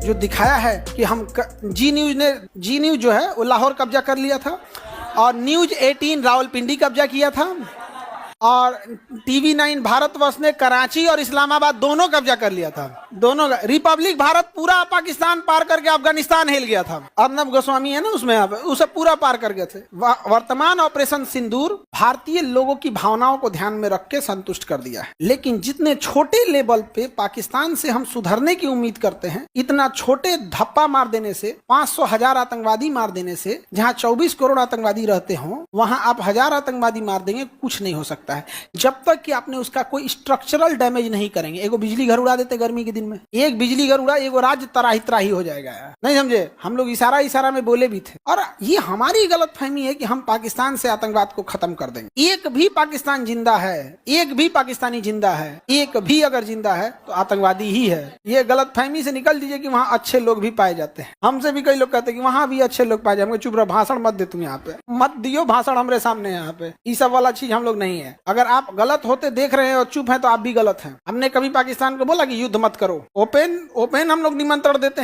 जो दिखाया है कि हम जी न्यूज जो है वो लाहौर कब्जा कर लिया था, और न्यूज 18 रावलपिंडी कब्जा किया था, और टीवी 9 भारतवर्ष ने कराची और इस्लामाबाद दोनों कब्जा कर लिया था। दोनों रिपब्लिक भारत पूरा पाकिस्तान पार करके अफगानिस्तान हिल गया था। अर्नब गोस्वामी है ना उसमें, यहाँ पे उसे पूरा पार कर गए थे। वर्तमान ऑपरेशन सिंदूर भारतीय लोगों की भावनाओं को ध्यान में रख के संतुष्ट कर दिया है। लेकिन जितने छोटे लेवल पे पाकिस्तान से हम सुधरने की उम्मीद करते हैं, इतना छोटे धप्पा मार देने से, 500,000 आतंकवादी मार देने से, जहाँ 24 करोड़ आतंकवादी रहते हो वहां आप 1000 आतंकवादी मार देंगे, कुछ नहीं हो सकता है जब तक कि आपने उसका कोई स्ट्रक्चरल डैमेज नहीं करेंगे। एगो बिजली घर उड़ा देते गर्मी के दिन में, एक बिजली घर उड़ा, एगो राज्य तराही तराही हो जाएगा। नहीं समझे? हम लोग इशारा में बोले भी थे। और ये हमारी गलतफहमी है कि हम पाकिस्तान से आतंकवाद को खत्म कर देंगे। एक भी पाकिस्तान जिंदा है, एक भी पाकिस्तानी जिंदा है, एक भी अगर जिंदा है तो आतंकवादी ही है। ये गलतफहमी से निकल दीजिए कि वहाँ अच्छे लोग भी पाए जाते हैं। हमसे भी कई लोग कहते हैं कि वहाँ भी अच्छे लोग पाए जाएंगे। चुप रहो, भाषण मत दे तुम, यहाँ पे मत दियो भाषण हमारे सामने। यहाँ पे ये सब वाला चीज हम लोग नहीं है। अगर आप गलत होते देख रहे हैं और चुप हैं तो आप भी गलत हैं। हमने कभी पाकिस्तान को बोला कि युद्ध मत करो? ओपन हम लोग निमंत्रण देते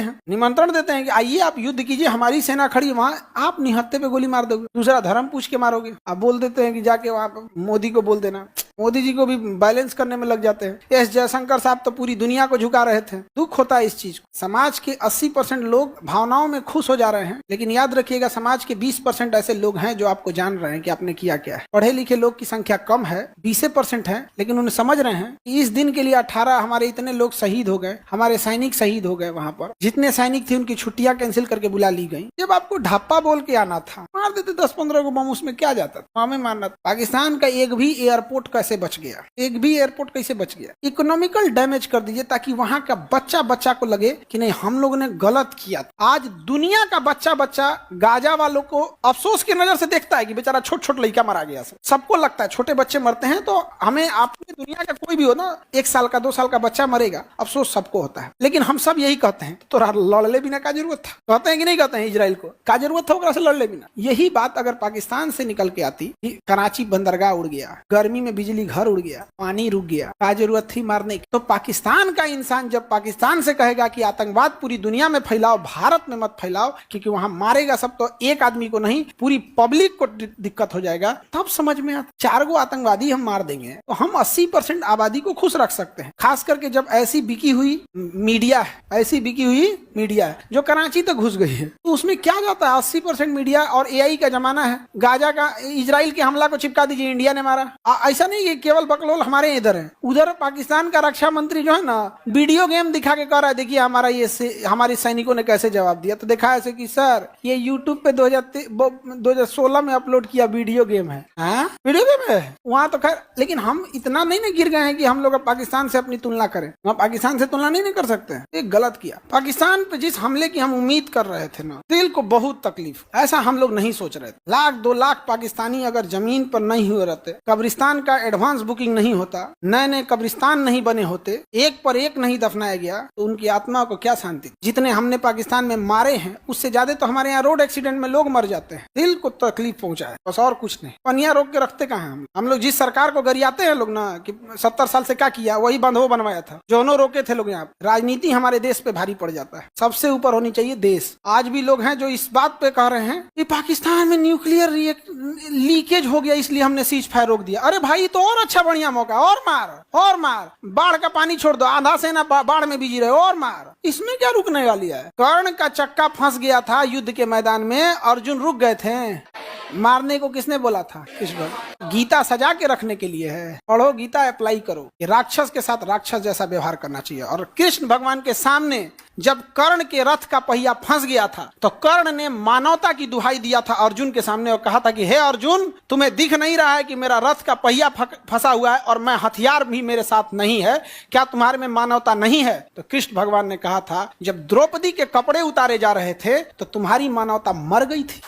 हैं कि आइए आप युद्ध कीजिए, हमारी सेना खड़ी वहां, आप निहत्थे पे गोली मार दोगे, दूसरा धर्म पूछ के मारोगे। आप बोल देते हैं कि जाके वहां मोदी को बोल देना। मोदी जी को भी बैलेंस करने में लग जाते हैं। एस जयशंकर साहब तो पूरी दुनिया को झुका रहे थे। दुख होता है इस चीज को। समाज के 80% लोग भावनाओं में खुश हो जा रहे हैं, लेकिन याद रखिएगा समाज के 20% ऐसे लोग हैं जो आपको जान रहे हैं कि आपने किया क्या है। पढ़े लिखे लोग की संख्या कम है, 20% है, लेकिन उन्हें समझ रहे हैं कि इस दिन के लिए 18 हमारे इतने लोग शहीद हो गए, हमारे सैनिक शहीद हो गए। वहां पर जितने सैनिक थे उनकी छुट्टियां कैंसिल करके बुला ली गई। जब आपको ढप्पा बोल के आना था, मार देते 10-15 को बम, उसमें क्या जाता था? हमें मारना था। पाकिस्तान का एक भी एयरपोर्ट कैसे बच गया? एक भी एयरपोर्ट कैसे बच गया? इकोनॉमिकल डैमेज कर दीजिए ताकि वहां का बच्चा को लगे कि नहीं हम लोगों ने गलत किया। आज दुनिया का बच्चा गाजा वालों को अफसोस की नजर से देखता है कि बेचारा छोट लड़का मारा गया। सबको लगता है छोटे बच्चे मरते हैं तो हमें, आपने दुनिया का कोई भी हो ना, 1 साल का 2 साल का बच्चा मरेगा, अफसोस सबको होता है। लेकिन हम सब यही कहते हैं तो लड़ले बिना का जरूरत था? कहते हैं कि नहीं कहते हैं? इजराइल को का जरूरत था से लड़ले बिना? यही बात अगर पाकिस्तान से निकल के आती कि कराची बंदरगाह उड़ गया, गर्मी में बिजली घर उड़ गया, पानी रुक गया, क्या जरूरत थी मारने की? तो पाकिस्तान का इंसान जब पाकिस्तान से कहेगा कि आतंकवाद पूरी दुनिया में फैलाओ, भारत में मत फैलाओ, क्योंकि वहां मारेगा सब, तो एक आदमी को नहीं पूरी पब्लिक को दिक्कत हो जाएगा, तब समझ में आता। 4 गो आतंकवादी हम मार देंगे तो हम 80% आबादी को खुश रख सकते हैं। खास करके जब ऐसी बिकी हुई मीडिया है जो कराची तक घुस गई है, तो उसमें क्या जाता है? 80% मीडिया और AI का जमाना है। गाजा का इजराइल के हमला को चिपका दीजिए, इंडिया ने मारा। ऐसा नहीं कि केवल बकलोल हमारे इधर है, उधर पाकिस्तान का रक्षा मंत्री जो है ना, वीडियो गेम दिखा के कह रहा है देखिए हमारे सैनिकों ने कैसे जवाब दिया। तो देखा ऐसे कि सर ये यूट्यूब पे 2016 में अपलोड किया वीडियो गेम है। वीडियो गेम है वहां तो खैर, लेकिन हम इतना नहीं गिर गए हैं कि हम लोग पाकिस्तान से अपनी तुलना करें। वहाँ पाकिस्तान से तुलना नहीं कर सकते। एक गलत किया। पाकिस्तान पे जिस हमले की हम उम्मीद कर रहे थे ना, दिल को बहुत तकलीफ। ऐसा हम लोग नहीं सोच रहे थे। 1-2 लाख पाकिस्तानी अगर जमीन पर नहीं हुए रहते, कब्रिस्तान का एडवांस बुकिंग नहीं होता, नए कब्रिस्तान नहीं बने होते, एक पर एक नहीं दफनाया गया, तो उनकी आत्मा को क्या शांति? जितने हमने पाकिस्तान में मारे हैं उससे ज्यादा तो हमारे यहाँ रोड एक्सीडेंट में लोग मर जाते हैं। दिल को तकलीफ पहुंचा है, बस और कुछ नहीं। पनिया रोक के रखते कहाँ हम लोग? जिस सरकार को गरियाते हैं लोग ना कि 70 साल से क्या किया, वही बंधो बनवाया था, जोनो रोके थे लोग। यहाँ राजनीति हमारे देश पे भारी पड़ जाता है। सबसे ऊपर होनी चाहिए देश। आज भी लोग हैं जो इस बात पे कह रहे हैं कि पाकिस्तान में न्यूक्लियर लीकेज हो गया इसलिए हमने सीज फायर रोक दिया। अरे भाई तो और अच्छा बढ़िया मौका, और मार, बाढ़ का पानी छोड़ दो, आधा सेना बाढ़ में बिजी रहे, और मार। इसमें क्या रुकने वाली है? कर्ण का चक्का फंस गया था युद्ध के मैदान में, अर्जुन रुक गए थे। मारने को किसने बोला था? कृष्ण। गीता सजा के रखने के लिए है। पढ़ो गीता, अप्लाई करो कि राक्षस के साथ राक्षस जैसा व्यवहार करना चाहिए। और कृष्ण भगवान के सामने जब कर्ण के रथ का पहिया फंस गया था तो कर्ण ने मानवता की दुहाई दिया था अर्जुन के सामने और कहा था कि हे अर्जुन, तुम्हें दिख नहीं रहा है कि मेरा रथ का पहिया फंसा हुआ है और मैं हथियार भी मेरे साथ नहीं है? क्या तुम्हारे में मानवता नहीं है? तो कृष्ण भगवान ने कहा था जब द्रौपदी के कपड़े उतारे जा रहे थे तो तुम्हारी मानवता मर गई थी,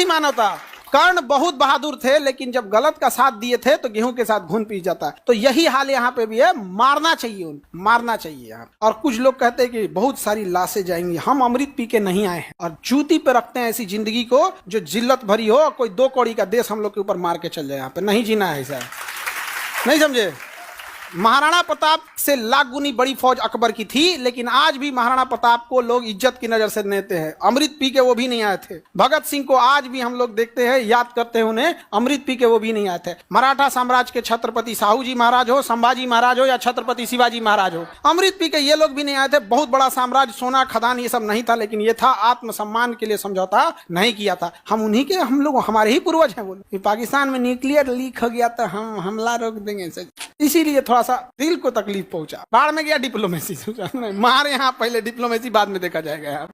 मानवता। कर्ण बहुत बहादुर थे, लेकिन जब गलत का साथ दिए थे तो गेहूं के साथ घुन पी जाता है। तो यही हाल यहाँ पे भी है। मारना चाहिए यहाँ। और कुछ लोग कहते हैं कि बहुत सारी लाशें जाएंगी। हम अमृत पी के नहीं आए हैं और जूती पे रखते हैं ऐसी जिंदगी को जो जिल्लत भरी हो, कोई 2 कौड़ी का देश हम लोग के ऊपर मार के चल जाए। यहाँ पे नहीं जीना है ऐसा, नहीं समझे? महाराणा प्रताप से लाख गुनी बड़ी फौज अकबर की थी, लेकिन आज भी महाराणा प्रताप को लोग इज्जत की नजर से लेते हैं। अमृत पी के वो भी नहीं आए थे। भगत सिंह को आज भी हम लोग देखते हैं, याद करते हैं उन्हें, अमृत पी के वो भी नहीं आए थे। मराठा साम्राज्य के छत्रपति साहू जी महाराज हो, संभाजी महाराज हो या छत्रपति शिवाजी महाराज हो, अमृत पी के ये लोग भी नहीं आए थे। बहुत बड़ा साम्राज्य, सोना खदान ये सब नहीं था, लेकिन ये था आत्मसम्मान के लिए समझौता नहीं किया था। हम उन्हीं के, हम लोग हमारे ही पूर्वज हैं। बोलो पाकिस्तान में न्यूक्लियर लीक हो गया तो हम हमला रोक देंगे, इसीलिए थोड़ा सा दिल को तकलीफ पहुंचा। बाढ़ में गया डिप्लोमेसी, हमारे यहाँ पहले डिप्लोमेसी बाद में देखा जाएगा यार।